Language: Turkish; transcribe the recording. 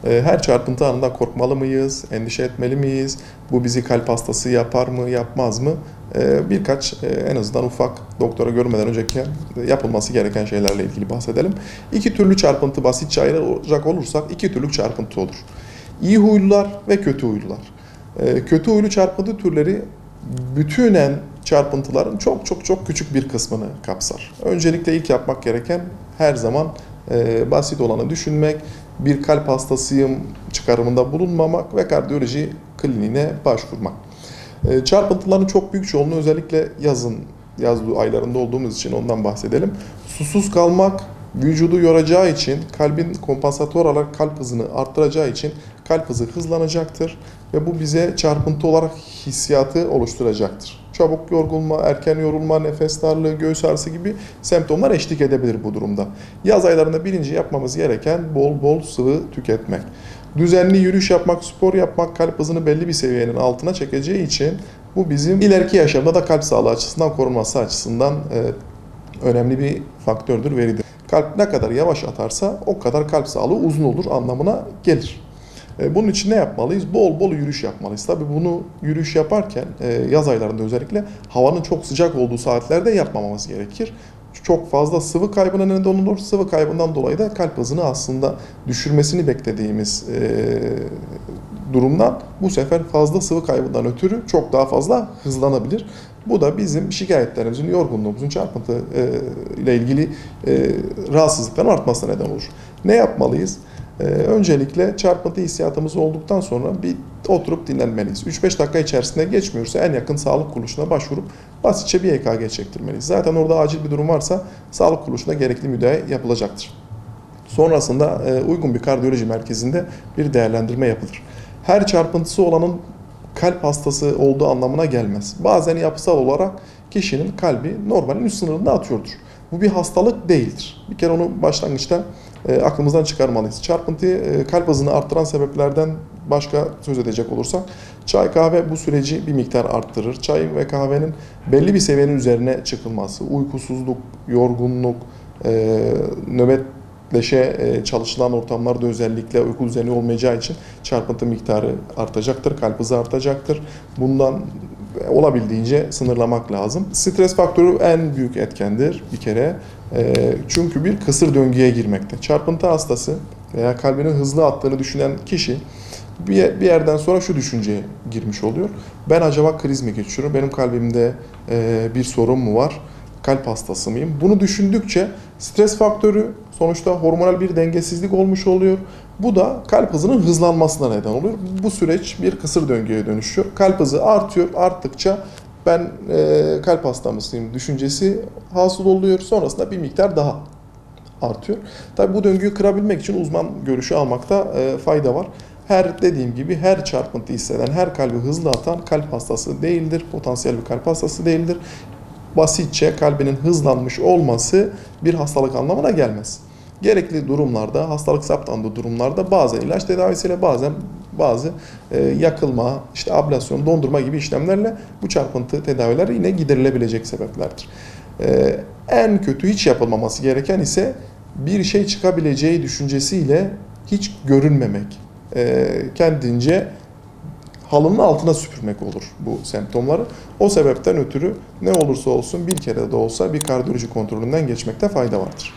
Her çarpıntı anında korkmalı mıyız, endişe etmeli miyiz? Bu bizi kalp hastası yapar mı, yapmaz mı? Birkaç en azından ufak doktora görmeden önceki yapılması gereken şeylerle ilgili bahsedelim. İki türlü çarpıntı basitçe ayıracak olursak iki türlü çarpıntı olur. İyi huylular ve kötü huylular. Kötü huylu çarpıntı türleri bütünen çarpıntıların çok küçük bir kısmını kapsar. Öncelikle ilk yapmak gereken her zaman basit olanı düşünmek, bir kalp hastasıyım çıkarımında bulunmamak ve kardiyoloji kliniğine başvurmak. Çarpıntıların çok büyük çoğunluğu özellikle yaz aylarında olduğumuz için ondan bahsedelim. Susuz kalmak vücudu yoracağı için, kalbin kompansatör olarak kalp hızını arttıracağı için kalp hızı hızlanacaktır ve bu bize çarpıntı olarak hissiyatı oluşturacaktır. Çabuk yorulma, erken yorulma, nefes darlığı, göğüs ağrısı gibi semptomlar eşlik edebilir bu durumda. Yaz aylarında birinci yapmamız gereken bol bol sıvı tüketmek. Düzenli yürüyüş yapmak, spor yapmak kalp hızını belli bir seviyenin altına çekeceği için bu bizim ileriki yaşamda da kalp sağlığı açısından korunması açısından önemli bir faktördür, veridir. Kalp ne kadar yavaş atarsa o kadar kalp sağlığı uzun olur anlamına gelir. Bunun için ne yapmalıyız? Bol bol yürüyüş yapmalıyız. Tabii bunu yürüyüş yaparken yaz aylarında özellikle havanın çok sıcak olduğu saatlerde yapmamamız gerekir. Çok fazla sıvı kaybına neden olur. Sıvı kaybından dolayı da kalp hızını aslında düşürmesini beklediğimiz durumdan bu sefer fazla sıvı kaybından ötürü çok daha fazla hızlanabilir. Bu da bizim şikayetlerimizin, yorgunluğumuzun, çarpıntı ile ilgili rahatsızlıkların artmasına neden olur. Ne yapmalıyız? Öncelikle çarpıntı hissiyatımız olduktan sonra bir oturup dinlenmeliyiz. 3-5 dakika içerisinde geçmiyorsa en yakın sağlık kuruluşuna başvurup basitçe bir EKG çektirmeliyiz. Zaten orada acil bir durum varsa sağlık kuruluşuna gerekli müdahale yapılacaktır. Sonrasında uygun bir kardiyoloji merkezinde bir değerlendirme yapılır. Her çarpıntısı olanın kalp hastası olduğu anlamına gelmez. Bazen yapısal olarak kişinin kalbi normalin üst sınırında atıyordur. Bu bir hastalık değildir. Bir kere onu başlangıçta aklımızdan çıkarmalıyız. Çarpıntıyı kalp hızını arttıran sebeplerden başka söz edecek olursak, çay kahve bu süreci bir miktar arttırır. Çay ve kahvenin belli bir seviyenin üzerine çıkılması, uykusuzluk, yorgunluk, nöbetleşe çalışılan ortamlarda özellikle uyku düzeni olmayacağı için çarpıntı miktarı artacaktır, kalp hızı artacaktır. Bundan olabildiğince sınırlamak lazım. Stres faktörü en büyük etkendir bir kere. Çünkü bir kısır döngüye girmekte. Çarpıntı hastası veya kalbinin hızlı attığını düşünen kişi bir yerden sonra şu düşünceye girmiş oluyor. Ben acaba kriz mi geçiriyorum? Benim kalbimde bir sorun mu var? Kalp hastası mıyım? Bunu düşündükçe stres faktörü sonuçta hormonal bir dengesizlik olmuş oluyor. Bu da kalp hızının hızlanmasına neden oluyor. Bu süreç bir kısır döngüye dönüşüyor. Kalp hızı artıyor. Arttıkça ben kalp hastasıyım düşüncesi hasıl oluyor. Sonrasında bir miktar daha artıyor. Tabii bu döngüyü kırabilmek için uzman görüşü almakta fayda var. Dediğim gibi her çarpıntı hisseden, her kalbi hızlı atan kalp hastası değildir. Potansiyel bir kalp hastası değildir. Basitçe kalbinin hızlanmış olması bir hastalık anlamına gelmez. Gerekli durumlarda, hastalık saptandığı durumlarda bazen ilaç tedavisiyle bazen bazı yakılma, işte ablasyon, dondurma gibi işlemlerle bu çarpıntı tedavileri yine giderilebilecek sebeplerdir. En kötü hiç yapılmaması gereken ise bir şey çıkabileceği düşüncesiyle hiç görünmemek. Kendince halının altına süpürmek olur bu semptomları. O sebepten ötürü ne olursa olsun bir kere de olsa bir kardiyoloji kontrolünden geçmekte fayda vardır.